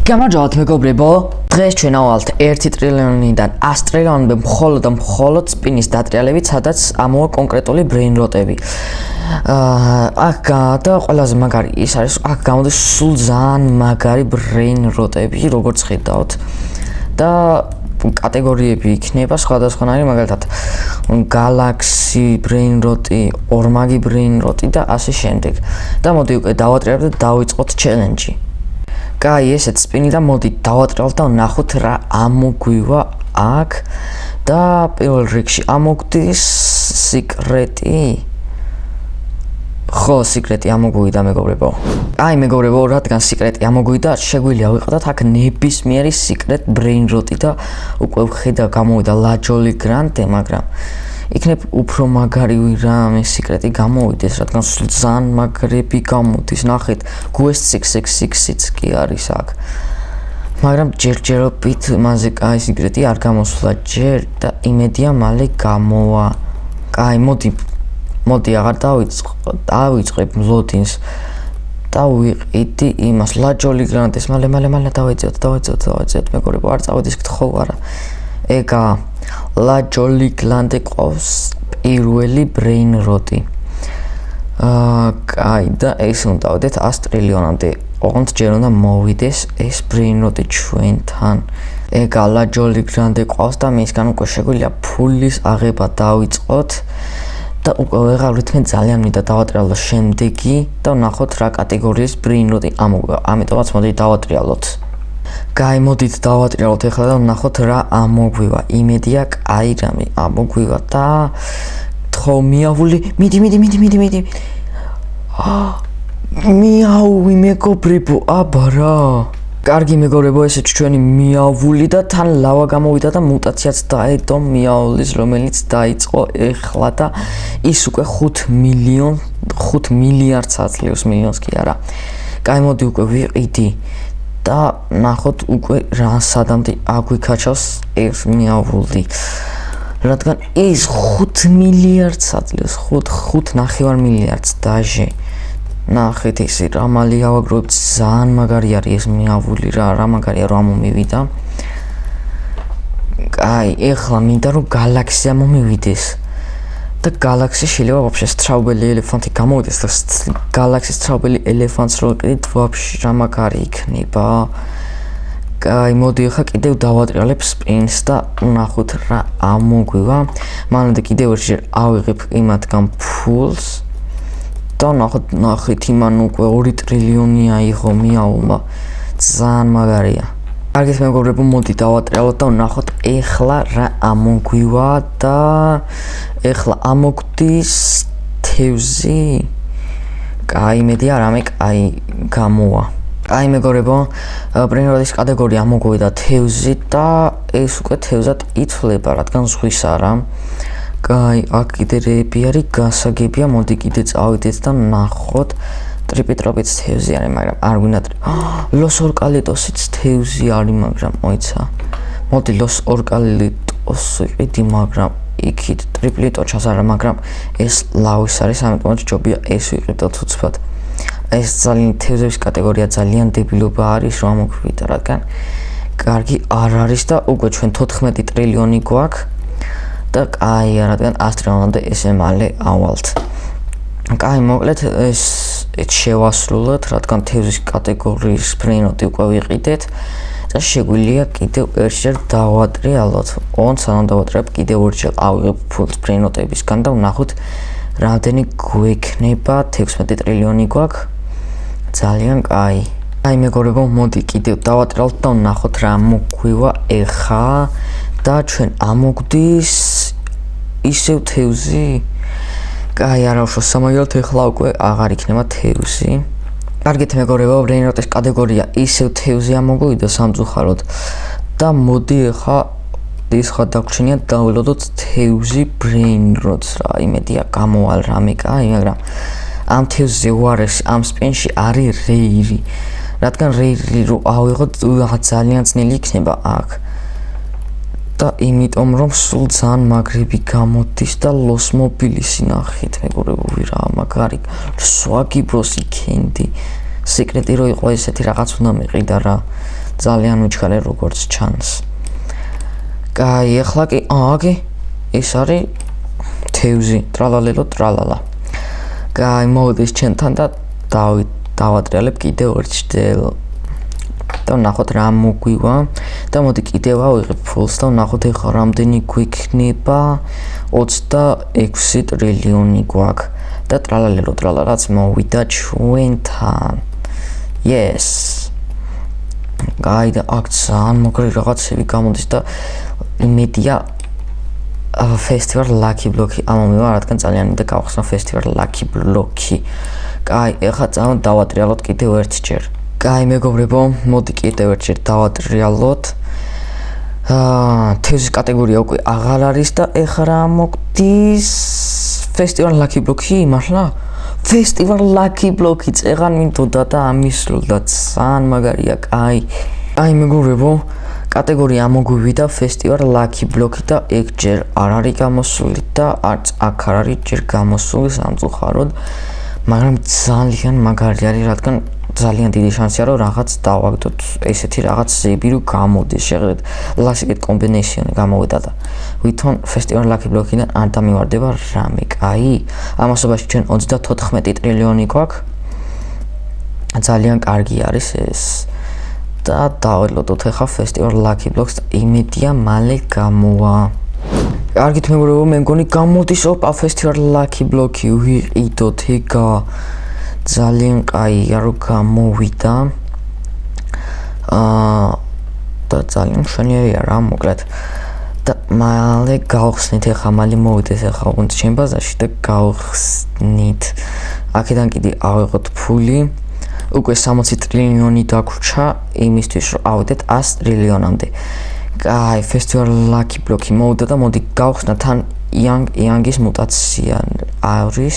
გამარჯობათ მეგობრებო, დღეს ჩვენ ავალთ 1 ტრილიონიდან 100 ტრილიონამდე მხოლოდ სპინის დატრიალებით, სადაც ამოვა კონკრეტული ბრეინ როტები. და ყველაზე მაგარი ის არის, აქ გამოდის სულ ძალიან მაგარი ბრეინ როტები, როგორც ხედავთ. და კატეგორიები იქნება სხვადასხვანაირი, მაგალითად გალაქსი ბრეინ როტი, ორმაგი ბრეინ როტი და ასე შემდეგ. და მოდი უკვე დავატრიალებთ და დავიწყოთ ჩელენჯი. კაი, ესეც სპინი და მოდი დავატრიალოთ და ვნახოთ რა ამოგვივა აქ და პირველ რიგში ამოგვდის სიკრეტი. ხო, სიკრეტი ამოგვიდა მეგობრებო. აი მეგობრებო, რადგან სიკრეტი ამოგვიდა, შეგვიძლია ვიყიდოთ აქ ნებისმიერი სიკრეტ ბრეინ როტი და უკვე ვხედა გამოვიდა ლაჯოლი გრანტე, მაგრამ იქნებ უფრო მაგარი რამე სიკრეტი გამოვიდეს, რადგან სულ ძალიან მაგრები გამოდის. ნახეთ, Quest 666-იც კი არის აქ. მაგრამ ჯერჯერობით მასზე კაი სიკრეტი არ გამოსულა ჯერ და იმედია მალე გამოვა. კაი, მოდი აღარ დავიწყებ ლოდინს და ვიყიდი იმას ლაჯოლი გრანტეს. მალე დავეწევთ მეგობრებო, არ წავედის გთხოვ არა. ეგა ლაჯოლი გრანტე ყავს პირველი ბრეინ როტი. კაი და ეს უნდა ვდეთ 100 ტრილიონამდე. ოღონდ ჯერ უნდა მოვიდეს ეს ბრეინ როტი ჩვენთან. ეგა ლაჯოლი გრანტე ყავს და მისგან უკვე შეგვიძლია ფულის აღება დავიწყოთ. და უკვე ვეღარ ვითმე ძალიან მინდა დავატრიალო შემდეგი და ვნახოთ რა კატეგორიის ბრეინ როტი ამოგვივა. ამიტომაც მოდი დავატრიალოთ. კაი, მოდით დავატრიალოთ ახლა და ვნახოთ რა ამოგვივა. იმედია კაი რამე ამოგვივა და თქო მიავული, მიდი. მიაუვი მეგობრებო, აბა რა. კარგი მეგობრებო, ესეც ჩვენი მიავული და თან ლავა გამოვიდა და მუტაციაც დაედო მიაულის, რომელიც დაიწყო ეხლა და ის უკვე 5 მილიარდს აწლიოს, მილიონს კი არა. კაი, მოდი უკვე ვიყიდი და ნახოთ უკვე რა სადამდე აგვიქაჩავს ეს მიავული. რადგან ის 5 მილიარდს აწლიოს, 5.5 მილიარდს დაჟე. ნახეთ ესე რა მალე ავაგროვებთ, ძალიან მაგარი არის ეს მიავული რა მაგარია რომ ამომივიდა. კაი, ეხლა მინდა რომ გალაქსია მომივიდეს. და გალაქსი შეიძლება ვაფშე სტრაუბელი ელეფანტი გამოვიდეს და გალაქსის სტრაუბელი ელეფანტს რო ვიყიდით ვაფშე რა მაგარი იქნება. კაი, მოდი ახლა კიდევ დავატრიალებ სპინს და ვნახოთ რა ამოგვივა. მანამდე კიდევ ერთჯერ ავიღებ იმათგან ფულს და ნახეთ იმან უკვე 2 ტრილიონი აიღო მიაულმა. ძალიან მაგარია. კარგით მეგობრებო, მოდი დავატრიალოთ და ვნახოთ ეხლა რა ამოგვივა და ეხლა ამოგვდის თევზი. კაი, იმედია რამე კაი გამოვა. კაი მეგობრებო, ბრეინ როტის კატეგორია ამოგვიდა თევზი და ეს უკვე თევზად ითვლება, რადგან ზღვის არა. კაი, აქ კიდე რეები არის, გასაგებია, მოდი კიდე წავიდეთ და ვნახოთ. ტრიპიტროპიც თევზი არის, მაგრამ არ გვინდა ლოს ორკალიტოსიც თევზი არის, მაგრამ მოიცა. მოდი ლოს ორკალიტოს ვიყიდი, მაგრამ იქით ტრიპლიტოჩას არა, მაგრამ ეს ლავის არის, ამიტომაც ჯობია ეს ვიყიდოთ უცბად. ეს ძალიან თევზების კატეგორია ძალიან დებილობა არის, რომ ამოგვივიდა, რადგან კარგი არ არის და უკვე ჩვენ 14 ტრილიონი გვაქვს. და კაია, რადგან 100 ტრილიონამდე ესე მალე ავალთ. კაი, მოკლედ ეს შევასრულოთ, რადგან თევზის კატეგორიის ბრეინ როტი უკვე ვიყიდეთ და შეგვიძლია კიდევ ერთჯერ დავატრიალოთ. ოღონდ სანამ დავატრიალებ, კიდევ ერთჯერ ავიღებ ფულს ბრეინ როტებისგან და ვნახოთ რამდენი გვექნება. 16 ტრილიონი გვაქვს. ძალიან კაი. აი მეგობრებო, მოდი კიდევ დავატრიალოთ და ვნახოთ რა მოგვივა ეხა და ჩვენ ამოგვდის ისევ თევზი. კაი, არა უშო სამაგერად ეხლა უკვე აღარ იქნება თევზი. კარგით მეგობრებო, ბრეინ როტის კატეგორია ისევ თევზი ამოგვიდა სამწუხაროდ და მოდი ეხლა ის ხა დაგვრჩენია დავველოდოთ თევზი ბრეინ როტს რა. იმედია გამოვალ რამე კაი, მაგრამ ამ თევზზე უარესი ამ სპინში არის რეირი. რადგან რეირი რო ავიღოთ ძალიან ძნელი იქნება აქ. და იმიტომ რომ სულ ძალიან მაგრები გამოდის და ლოს მობილისი ნახეთ მეგობრებო, ვირა მაგარი სვაგი ბროსი კენდი. სიკრეტი რო იყო ესეთი რაღაც უნდა მეყიდა რა. ძალიან უჩქარე როგორც ჩანს. კაი, ეხლა კი აგი ეს არის თევზი, ტრალალელო ტრალალა. კაი, მოდის ჩემთან და დავატრიალებ კიდევ ერთჯერ. და ნახოთ რა მოგვივა და მოდი კიდევ ავიღებ ფულს და ნახოთ ეხლა რამდენი გვიქნება 26 ტრილიონი გვაქვს და ტრალალელო ტრალალაც მოვიდა ჩვენთან. Yes. გაი და აქ ძალიან მოგრი რაღაცები გამოდის და იმედია ფესტივალ Lucky Block-ი ამომივა, რადგან ძალიან მინდა გავხსნა ფესტივალ Lucky Block-ი. კაი, ეხლა წამო დავატრიალოთ კიდევ ერთჯერ. კაი, მეგობრებო, მოდი კიდევ ერთჯერ დავატრიალოთ. თევზის კატეგორია უკვე აღარ არის და ეხლა რა მოგდის ფესტივალ Lucky Block-ი მართლა? ფესტივალ Lucky Block-ი წეღან მინდოდა და ამისრულდა ძალიან მაგარია, კაი. აი, მეგობრებო, კატეგორია მოგვივიდა ფესტივალ Lucky Block-ი და ეგ ჯერ არ არის გამოსული და არც აქ არ არის ჯერ გამოსული სამწუხაროდ, მაგრამ ძალიან მაგარი არის, რადგან ძალიან დიდი შანსია რომ რაღაც დავაგდოთ ესეთი რაღაც ზები რომ გამოდის შეღებეთ ლასიკეთ კომბინაციონი გამოვიდა და ვითომ ფესტივალ Lucky Block-იდან არ დამივარდება რამე. კაი, ამასობაში ჩვენ 34 ტრილიონი გვაქვს. ძალიან კარგი არის ეს. და დაველოდოთ ახლა ფესტივალ Lucky Block-ს და იმედია მალე გამოვა. კარგით მეგობრებო, მე მგონი გამოდის ოპა ფესტივალ Lucky Block-ი ვიყიდოთ ეგა. ძალიან კაია რომ გამოვიდა. და ძალიან მშვენიერია რა მოკლედ. და მალე გავხსნით ახლა მალე მოვიდეს ახლა უგუნთ ჩემ ბაზარში და გავხსნით. აქედან კიდე ავიღოთ ფული. უკვე 60 ტრილიონი დაგვრჩა იმისთვის რომ ავიდეთ 100 ტრილიონამდე. კაი, ფესტივალ Lucky Block-ი მოვიდა და მოდი გავხსნა თან იანგის მუტაცია არის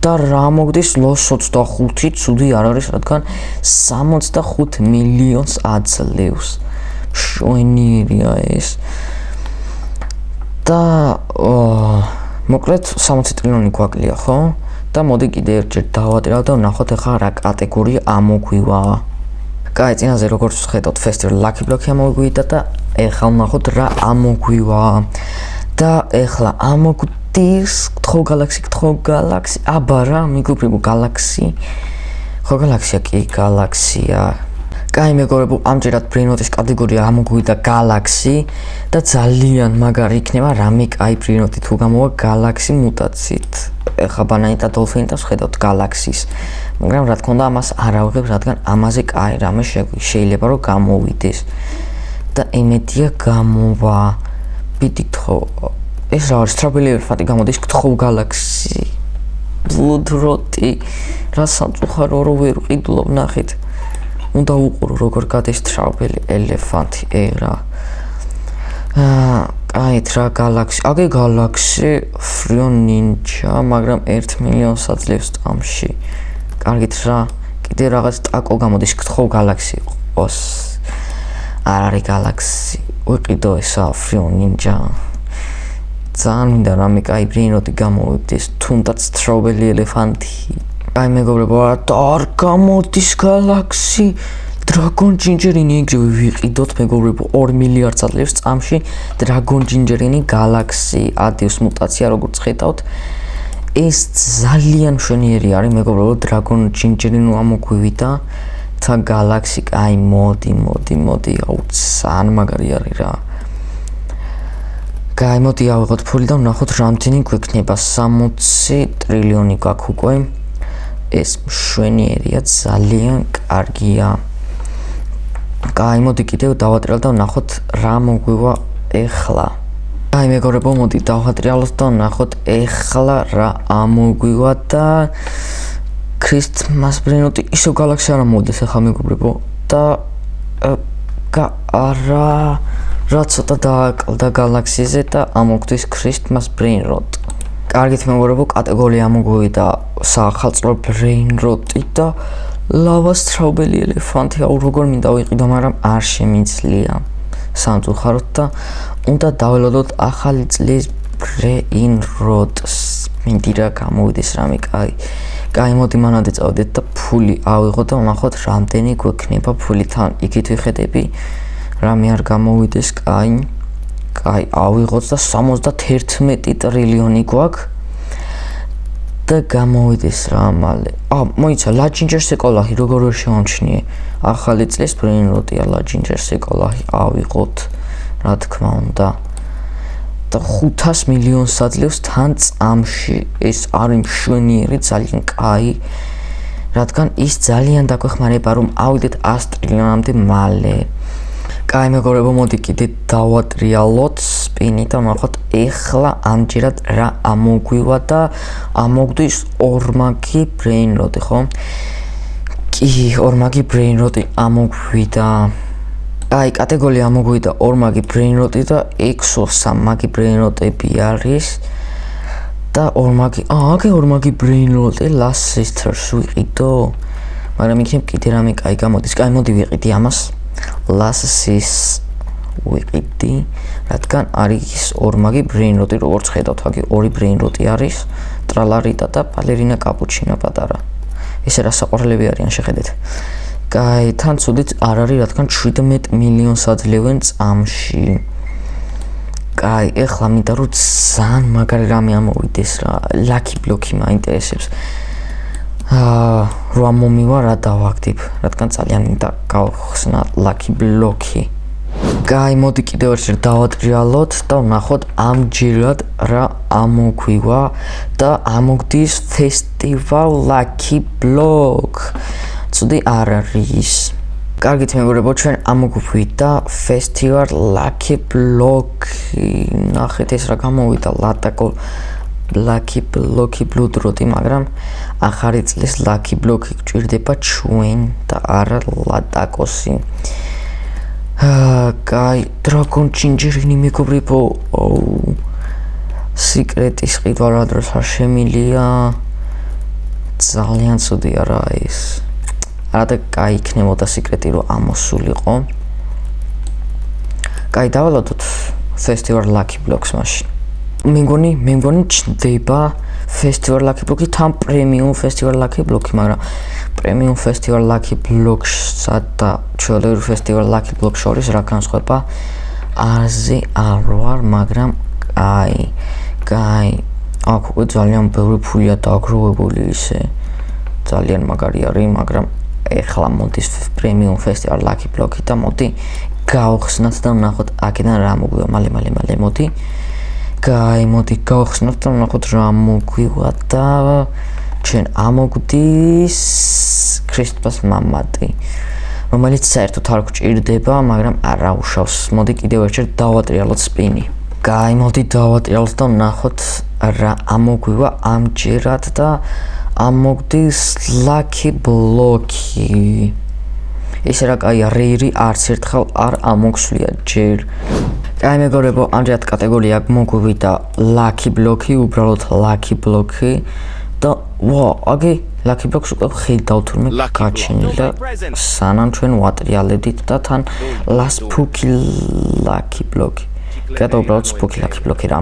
და რა მოგდის ლოს 25 ცუდი არ არის, რადგან 65 მილიონს აძლევს. მშვენიერია ეს. და მოკლედ 60 ტრილიონი გვაკლია, ხო? და მოდი კიდე ერთჯერ დავატრიალოთ და ვნახოთ ახლა რა კატეგორია ამოგვივა. კაი, წინაზე როგორც ხედავთ ფესტივალ Lucky Block-ი ამოგვიდა და ახლა ვნახოთ რა ამოგვივა. და ახლა ამოგვდის გთხოვ გალაქსი, აბა რა, მეგობრებო, გალაქსი. ხო, გალაქსია კი, გალაქსია. კაი, მეგობრებო, ამჯერად ბრინოტის კატეგორია ამოგვიდა გალაქსი და ძალიან მაგარი იქნება რამე კაი ბრინოტი თუ გამოვა გალაქსი მუტაციით. ეხლა ბანანი და დოლფინი და ვხედავთ გალაქსის. მაგრამ რა თქმა უნდა ამას არ ავიღებ, რადგან ამაზე კაი რამე შეიძლება რომ გამოვიდეს. და იმედია გამოვა. პიტი გთხოვ. ეს რა არის Strawberry Elephant-ი გამოდის გთხოვ გალაქსი. ბლუდროტი. რა სამწუხარო რომ ვერ ვყიდულობ ნახეთ. უნდა უყურო როგორ გადის Strawberry Elephant-ი ერა. კაი, რა გალაქსი. აგე გალაქსი Freon Ninja, მაგრამ 1 მილიონს აძლევს წამში. კარგით რა. კიდე რაღაც ტაკო გამოდის გთხოვ გალაქსი ყოს. არ არის გალაქსი. ვიყიდო ესა Freon Ninja. ძალიან მინდა რამე კაი ბრინოტი გამოვიდეს, თუნდაც Strawberry Elephant-ი. აი მეგობრებო, არ გამოდის გალაქსი. Dragon Gingerini იგივე ვიყიდოთ მეგობრებო 2 მილიარდს აძლევს წამში Dragon Gingerini Galaxy ადევს მუტაცია როგორც ხედავთ. ეს ძალიან მშვენიერი არის მეგობრებო Dragon Gingerini ამოგვივიდა და Galaxy აი მოდი აუ ძალიან მაგარი არის რა. კაი, მოდი ავიღოთ ფული და ვნახოთ რამდენი გვექნება 60 ტრილიონი გვაქვს უკვე. ეს მშვენიერია, ძალიან კარგია. კაი, მოდი კიდევ დავატრიალოთ და ვნახოთ რა მოგვივა ეხლა. კაი, მეგობრებო, მოდი დავატრიალოთ და ვნახოთ ეხლა რა ამოგვივა და Christmas ბრინოტი ისო Galaxy არ მოვიდეს ეხლა მეგობრებო და რა ცოტა დააკლდა Galaxy-ზე და ამოგვდის Christmas ბრინოტ. კარგით მეგობრებო, კატეგორია მოგვივიდა სახალწრო ბრინოტი და Lava Strawberry Elephant-ი აუ როგორ მინდა ვიყიდო, მაგრამ არ შემიძლია. სამწუხაროდ და უნდა დაველოდოთ ახალი წლის ბრინოტს. მინდი რა გამოვიდეს რამე კაი. კაი, მოდი მანამდე წავიდეთ და ფული ავიღოთ და ვნახოთ რამდენი გვექნება ფული. თან იქით ვიხედები, რამე არ გამოვიდეს. კაი, ავიღოთ და 71 ტრილიონი გვაქვს და გამოვიდეს რა მალე. მოიცა ლაჯინჯერს ეკოლაჰი როგორ ვერ შევამჩნიე. ახალი წლის ბრეინროტია ლაჯინჯერს ეკოლაჰი ავიღოთ, რა თქმა უნდა. და 500 მილიონს აძლევს თან წამში. ეს არის მშვენიერი, ძალიან კაი, რადგან ის ძალიან დაგვეხმარება რომ ავიდეთ 100 ტრილიონამდე მალე. კაი მეგობრებო, მოდი კიდე დავატრიალოთ სპინი და ვნახოთ ეხლა ამჯერად რა ამოგვივა და ამოგვდის ორმაგი ბრეინროტი, ხო? კი, ორმაგი ბრეინროტი ამოგვიდა. კაი, კატეგორია ამოგვიდა ორმაგი ბრეინროტი და 603 მაგი ბრეინროტები არის და ორმაგი ბრეინროტი Last Sisters ვიყიდო, მაგრამ იქნებ კიდე რამე კაი გამოდის. კაი, მოდი ვიყიდი ამას. Last Sis ვიყიდი, რადგან არის ორმაგი ბრეინროტი, როგორც ხედავთ, აქ ორი ბრეინროტი არის, ტრალარიტა და ბალერინა კაპუჩინო პატარა. ესე რა საყვარლები არიან, შეხედეთ. კაი, თან ცუდიც არ არის, რადგან 17 მილიონს აძლევენ წამში. კაი, ეხლა მინდა რომ ძალიან მაგარი რამე ამოვიდეს რა, ლაკი ბლოკი მაინტერესებს. რა მომივა რა დავაგდებ, რადგან ძალიან მინდა გავხსნა ლაკი ბლოკი. კაი, მოდი კიდევ ერთხელ დავატრიალოთ და ვნახოთ ამჯერად რა ამოგვივა და ამოგდის ფესტივალ ლაკი ბლოკ. ცუდი არ არის. კარგით მეგობრებო, ჩვენ ამოგვივიდა ფესტივალ ლაკი ბლოკი. ნახეთ ეს რა გამოვიდა, ლაკი ბლოკი ბლუდროტი, მაგრამ ახალი წლის ლაკი ბლოკი გჭირდება ჩვენ და არა ლატაკოსი. კაი, დრაგონ ჩინჯერინი მეგობრებო, სიკრეტის ყიდვა რა დროს არ შემილია. ძალიან ცუდი არაა ეს. არა და კაი იქნებოდა სიკრეტი რომ ამოსულიყო. კაი, დავალოდოთ ფესტივალ ლაკი ბლოკს მაშინ. მე მგონი ჩნდება ფესტივალ ლაკი ბლოკი თან პრემიუმ ფესტივალ ლაკი ბლოკი, მაგრამ პრემიუმ ფესტივალ ლაკი ბლოქსსა და ჩვეულებრივ ფესტივალ ლაკი ბლოკს შორის რა განსხვავება არზე არ ვარ, მაგრამ კაი, აქ უკვე ძალიან ბევრი ფულია დააგროვებული ისე. ძალიან მაგარი არის, მაგრამ ეხლა მოდის პრემიუმ ფესტივალ ლაკი ბლოკი და მოდი გავხსნათ და ვნახოთ აქედან რა მოგვივა. მალე მოდი. კაი, მოდი გავხსნათ და ვნახოთ რა მოგვივა და ჩვენ ამოგვდის ქრისტეს მამატი, რომელიც საერთოდ არ გვჭირდება, მაგრამ არა უშავს. მოდი კიდევ ერთხელ დავატრიალოთ სპინი. კაი, მოდი დავატრიალოთ და ვნახოთ რა ამოგვივა ამჯერად და ამოგდის ლაკი ბლოკი. ესე რა კაია, რეირი არც ერთხელ არ ამოგვსვლია ჯერ. კაი მეგობრებო, ამჯერად კატეგორია მოგვივიდა ლაკი ბლოკი, უბრალოდ ლაკი ბლოკი და აგი ლაკი ბლოკს უკვე ხედავთ თურმე გაჩენილა სანამ ჩვენ ვატრიალებდით და თან ლასფუკი ლაკი ბლოკი. კატა უბრალოდ სპუკი ლაკი ბლოკი რა.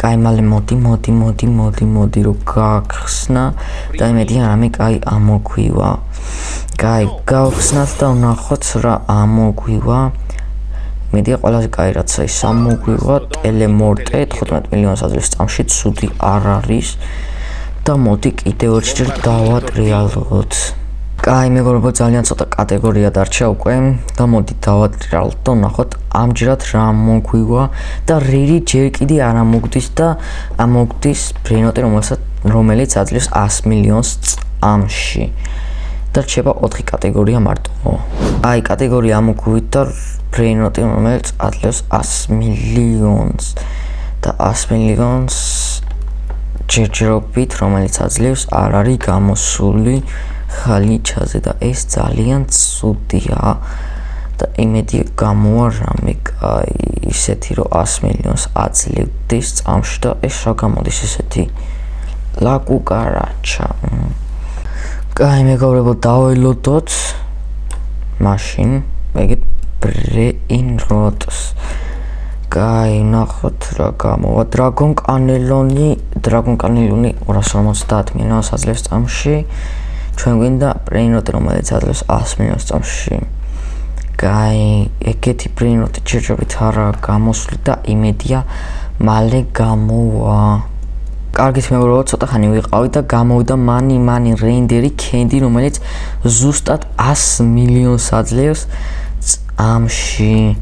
კაი, მალე მოდი რომ გახსნა და იმედია რამე კაი ამოგვივა. კაი, გავხსნათ და ვნახოთ რა ამოგვივა. იმედია ყველაზე კაი რაცა ის ამოგვივა. ტელემორტე 15 მილიონს აძლევს წამში, ცუდი არ არის და მოდი კიდევ ერთხელ დავატრიალოთ. კაი მეგობრებო, ძალიან ცოტა კატეგორია დარჩა უკვე და მოდი დავატრიალოთ და ვნახოთ ამჯერად რა მოგვივა და რეირი ჯერ კიდე არ ამოგდის და ამოგდის ბრეინროტი, რომელიც აძლევს 100 მილიონს წამში. და რჩება 4 კატეგორია მარტო. აი, კატეგორია ამოგვივიდა ბრეინროტი, რომელიც აძლევს 100 მილიონს და 100 მილიონს ჯერჯერობით, რომელიც აძლევს არ არის გამოსული ხალიჩაზე და ეს ძალიან ცუდია და იმედია გამოვა რამე კაი ისეთი რომ 100 მილიონს აძლევდეს წამში და ეს რა გამოდის ესეთი ლაკუკარაჩა. კაი მეგობრებო, დაველოდოთ მაშინ ეგეთ ბრეინროტს. კაი, ნახოთ რა გამოვა. დრაგონ კანელონი 250 მილიონს აძლევს წამში. ჩვენ გვინდა ბრეინროტი, რომელიც აძლევს 100 მილიონს წამში. კაი, ეგეთი ბრეინროტი ჯერჯერობით არა გამოსვლი და იმედია მალე გამოვა. კარგით მეგობრებო, ცოტა ხანი ვიყავით და გამოვიდა მანი რეინდერი კენდი, რომელიც ზუსტად 100 მილიონს აძლევს წამში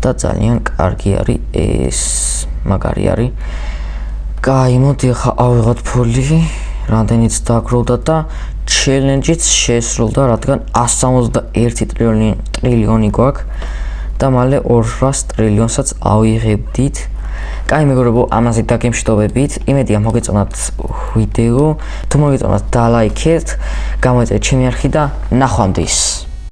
და ძალიან კარგი არის ეს, მაგარი არის. კაი, მოდი ახლა ავიღოთ ფული, რამდენიც დაგროვდა და ჩელენჯიც შესრულდა, რადგან 161 ტრილიონი გვაქვს და მალე 200 ტრილიონსაც ავიღებდით. კაი მეგობრებო, ამაზე დაგემშვიდობებით. იმედია მოგეწონათ ვიდეო. თუ მოგეწონათ, დალაიქეთ, გამოიწერეთ ჩემი არხი და ნახვამდის.